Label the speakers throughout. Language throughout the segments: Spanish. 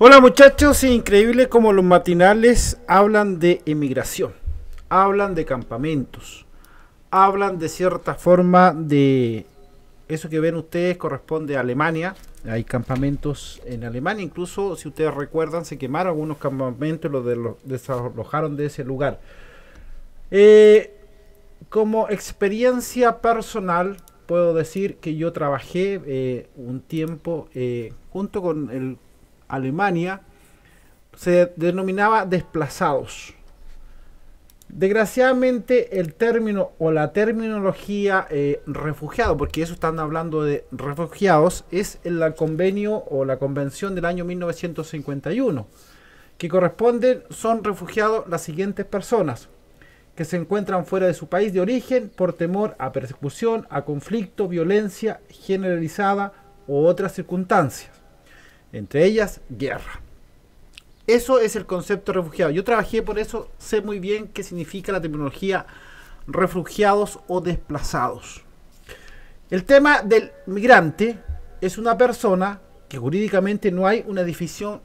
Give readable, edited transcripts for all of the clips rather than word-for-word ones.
Speaker 1: Hola muchachos, increíble como los matinales hablan de emigración, hablan de campamentos, hablan de cierta forma de eso que ven ustedes corresponde a Alemania. Hay campamentos en Alemania, incluso si ustedes recuerdan se quemaron algunos campamentos y los desalojaron de ese lugar. Como experiencia personal puedo decir que yo trabajé un tiempo junto con Alemania, se denominaba desplazados. Desgraciadamente el término o la terminología refugiado, porque eso están hablando de refugiados, es el convenio o la convención del año 1951, que corresponden, son refugiados las siguientes personas: que se encuentran fuera de su país de origen por temor a persecución, a conflicto, violencia generalizada u otras circunstancias, entre ellas guerra. Eso es el concepto de refugiado. Yo trabajé por eso, sé muy bien qué significa la terminología refugiados o desplazados. El tema del migrante es una persona que jurídicamente no hay una definición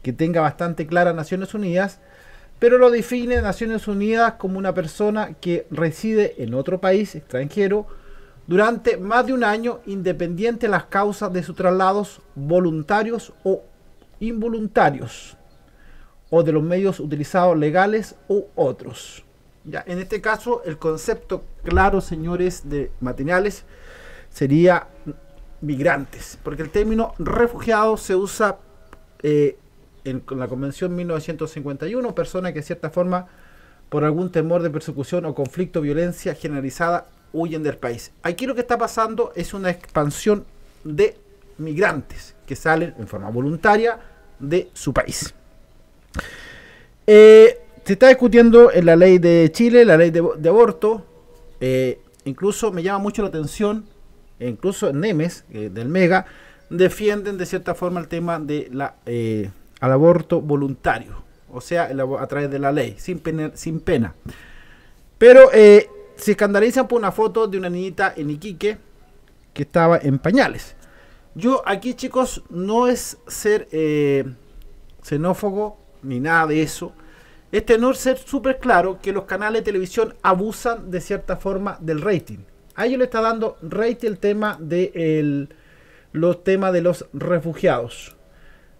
Speaker 1: que tenga bastante clara Naciones Unidas, pero lo define Naciones Unidas como una persona que reside en otro país extranjero durante más de un año, independiente de las causas de sus traslados voluntarios o involuntarios, o de los medios utilizados legales u otros. Ya, en este caso, el concepto claro, señores de matinales, sería migrantes, porque el término refugiado se usa en la Convención 1951, persona que de cierta forma, por algún temor de persecución o conflicto, violencia generalizada, huyen del país. Aquí lo que está pasando es una expansión de migrantes que salen en forma voluntaria de su país. Se está discutiendo en la ley de Chile, la ley de aborto. Incluso me llama mucho la atención, incluso en Nemes, del Mega, defienden de cierta forma el tema de al aborto voluntario, o sea, a través de la ley, sin pena. Pero se escandalizan por una foto de una niñita en Iquique que estaba en pañales. Yo aquí, chicos, no es ser xenófobo ni nada de eso. Es tener ser súper claro que los canales de televisión abusan de cierta forma del rating. A ellos le está dando rating el tema de los temas de los refugiados.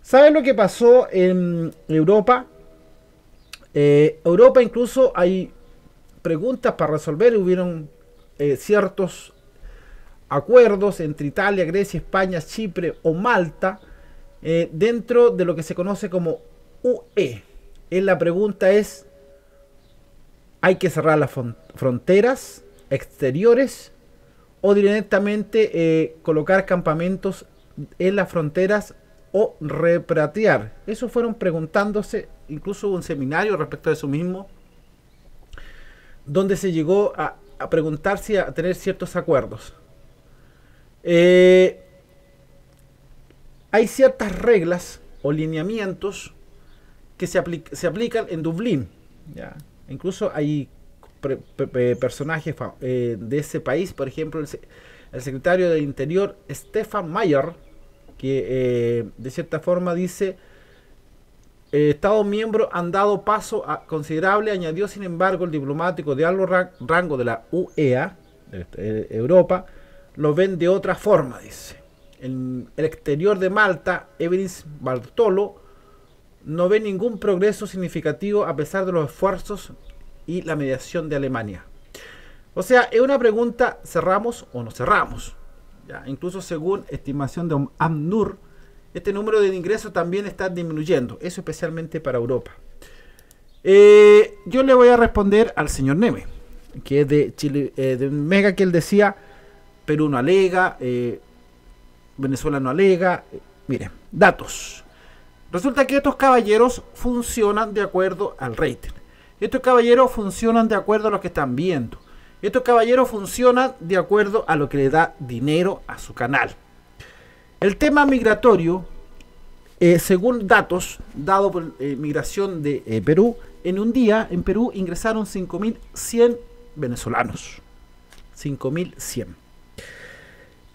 Speaker 1: ¿Saben lo que pasó en Europa? Europa incluso hay preguntas para resolver. Hubieron ciertos acuerdos entre Italia, Grecia, España, Chipre o Malta dentro de lo que se conoce como UE. La pregunta es: ¿hay que cerrar las fronteras exteriores o directamente colocar campamentos en las fronteras o repatriar? Eso fueron preguntándose. Incluso hubo un seminario respecto a eso mismo, donde se llegó a preguntarse y a tener ciertos acuerdos. Hay ciertas reglas o lineamientos que se aplican en Dublín, ¿ya? Incluso hay personajes de ese país, por ejemplo, el secretario del Interior, Stefan Mayer, que de cierta forma dice: Estados miembros han dado paso considerable. Añadió, sin embargo, el diplomático de alto rango de la UEA, Europa, lo ven de otra forma, dice. El exterior de Malta, Evelyn Bartolo, no ve ningún progreso significativo a pesar de los esfuerzos y la mediación de Alemania. O sea, es una pregunta: ¿cerramos o no cerramos? ¿Ya? Incluso según estimación de AMNUR, este número de ingresos también está disminuyendo, eso especialmente para Europa. Yo le voy a responder al señor Neme, que es de Chile, de Mega, que él decía: Perú no alega, Venezuela no alega. Miren, datos. Resulta que estos caballeros funcionan de acuerdo al rating. Estos caballeros funcionan de acuerdo a lo que están viendo. Estos caballeros funcionan de acuerdo a lo que le da dinero a su canal. El tema migratorio, según datos dados por Migración de Perú, en un día en Perú ingresaron 5.100 venezolanos. 5.100.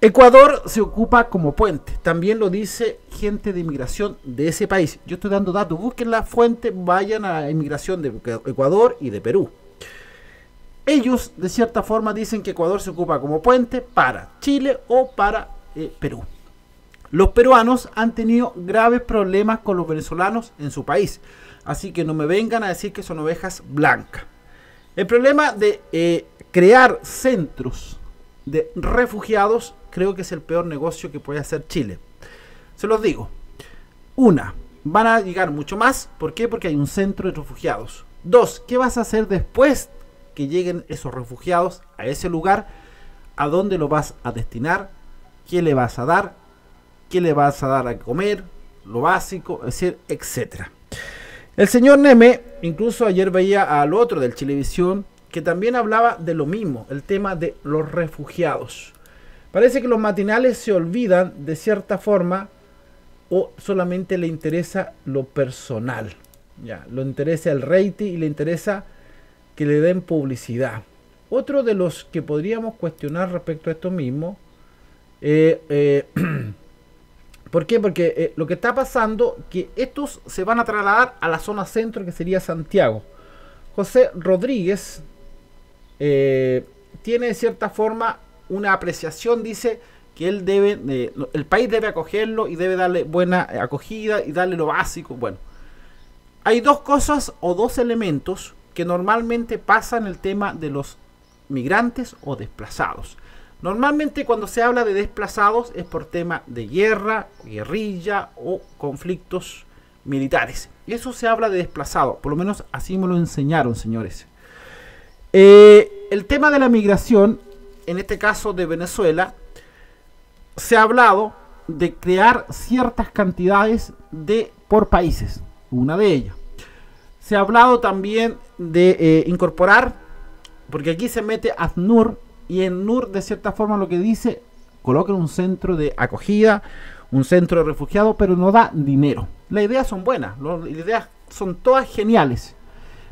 Speaker 1: Ecuador se ocupa como puente, también lo dice gente de inmigración de ese país. Yo estoy dando datos, busquen la fuente, vayan a la inmigración de Ecuador y de Perú. Ellos de cierta forma dicen que Ecuador se ocupa como puente para Chile o para Perú. Los peruanos han tenido graves problemas con los venezolanos en su país, así que no me vengan a decir que son ovejas blancas. El problema de crear centros de refugiados creo que es el peor negocio que puede hacer Chile. Se los digo. Una, van a llegar mucho más. ¿Por qué? Porque hay un centro de refugiados. Dos, ¿qué vas a hacer después que lleguen esos refugiados a ese lugar? ¿A dónde lo vas a destinar? ¿Qué le vas a dar? ¿Qué le vas a dar a comer? Lo básico, es decir, etcétera. El señor Neme, incluso ayer veía al otro del Chilevisión, que también hablaba de lo mismo, el tema de los refugiados. Parece que los matinales se olvidan de cierta forma o solamente le interesa lo personal. Ya, le interesa el rating y le interesa que le den publicidad. Otro de los que podríamos cuestionar respecto a esto mismo, ¿por qué? Porque lo que está pasando, que estos se van a trasladar a la zona centro, que sería Santiago. José Rodríguez tiene de cierta forma una apreciación, dice que él debe, el país debe acogerlo y debe darle buena acogida y darle lo básico. Bueno, hay dos cosas o dos elementos que normalmente pasan el tema de los migrantes o desplazados. Normalmente cuando se habla de desplazados es por tema de guerra, guerrilla o conflictos militares. Y eso se habla de desplazado, por lo menos así me lo enseñaron, señores. El tema de la migración, en este caso de Venezuela, se ha hablado de crear ciertas cantidades por países, una de ellas. Se ha hablado también de incorporar, porque aquí se mete ACNUR, y en NUR de cierta forma lo que dice, coloquen un centro de acogida, un centro de refugiados, pero no da dinero. Las ideas son buenas, las ideas son todas geniales.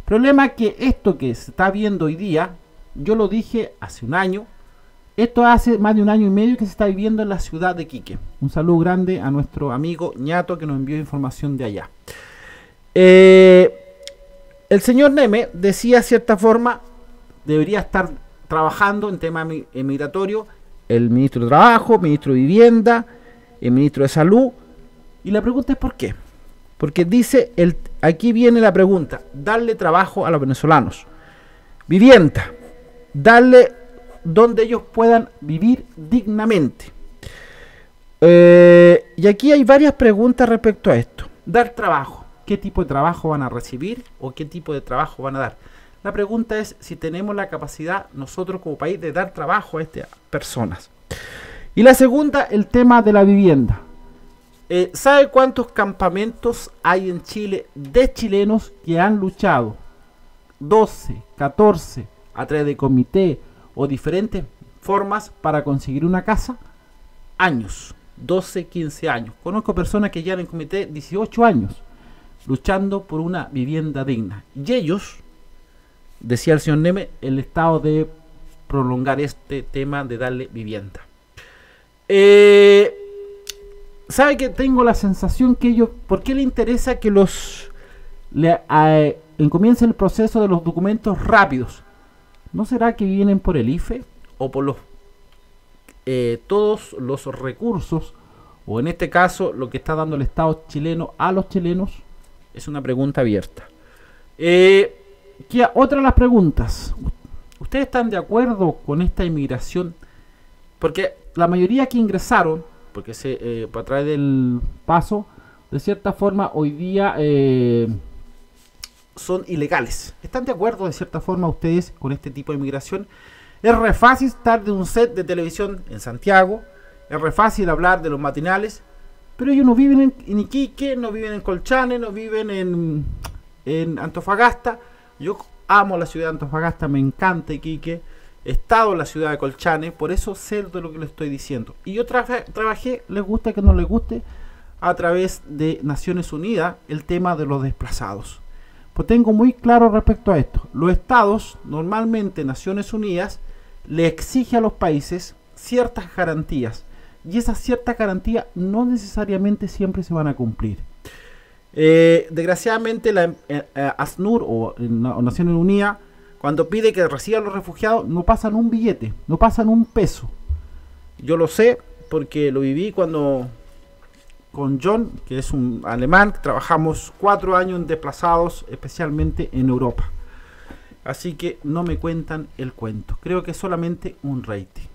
Speaker 1: Problema es que esto que se está viendo hoy día, yo lo dije hace un año, esto hace más de un año y medio que se está viviendo en la ciudad de Iquique. Un saludo grande a nuestro amigo Ñato que nos envió información de allá. El señor Neme decía de cierta forma, debería estar trabajando en tema migratorio el ministro de Trabajo, ministro de Vivienda, el ministro de Salud. Y la pregunta es ¿por qué? Porque dice, aquí viene la pregunta, darle trabajo a los venezolanos. Vivienda, darle donde ellos puedan vivir dignamente. Y aquí hay varias preguntas respecto a esto. Dar trabajo, ¿qué tipo de trabajo van a recibir o qué tipo de trabajo van a dar? La pregunta es si tenemos la capacidad nosotros como país de dar trabajo a estas personas. Y la segunda, el tema de la vivienda. ¿Sabe cuántos campamentos hay en Chile de chilenos que han luchado 12, 14 a través de comité o diferentes formas para conseguir una casa? Años, 12, 15 años. Conozco personas que llevan en comité 18 años luchando por una vivienda digna. Y ellos, decía el señor Neme, el Estado debe prolongar este tema de darle vivienda. ¿Sabe que tengo la sensación que ellos, por qué le interesa que comience el proceso de los documentos rápidos? ¿No será que vienen por el IFE o por todos los recursos, o en este caso lo que está dando el Estado chileno a los chilenos? Es una pregunta abierta. Otra de las preguntas, ¿ustedes están de acuerdo con esta inmigración? Porque la mayoría que ingresaron, porque a través del paso, de cierta forma hoy día son ilegales. ¿Están de acuerdo de cierta forma ustedes con este tipo de inmigración? Es re fácil estar de un set de televisión en Santiago, es re fácil hablar de los matinales, pero ellos no viven en Iquique, no viven en Colchane, no viven en Antofagasta. Yo amo la ciudad de Antofagasta, me encanta Iquique, he estado en la ciudad de Colchane, por eso sé de lo que les estoy diciendo. Y yo trabajé, les guste que no les guste, a través de Naciones Unidas, el tema de los desplazados. Pues tengo muy claro respecto a esto. Los estados, normalmente Naciones Unidas, le exige a los países
Speaker 2: ciertas garantías. Y esas ciertas garantías no necesariamente siempre se van a cumplir.
Speaker 1: Desgraciadamente la ACNUR o Naciones Unidas, cuando pide que reciban los refugiados, no pasan un billete, no pasan un peso. Yo lo sé porque lo viví cuando con John, que es un alemán, trabajamos 4 años en desplazados, especialmente en Europa. Así que no me cuentan el cuento. Creo que es solamente un rating.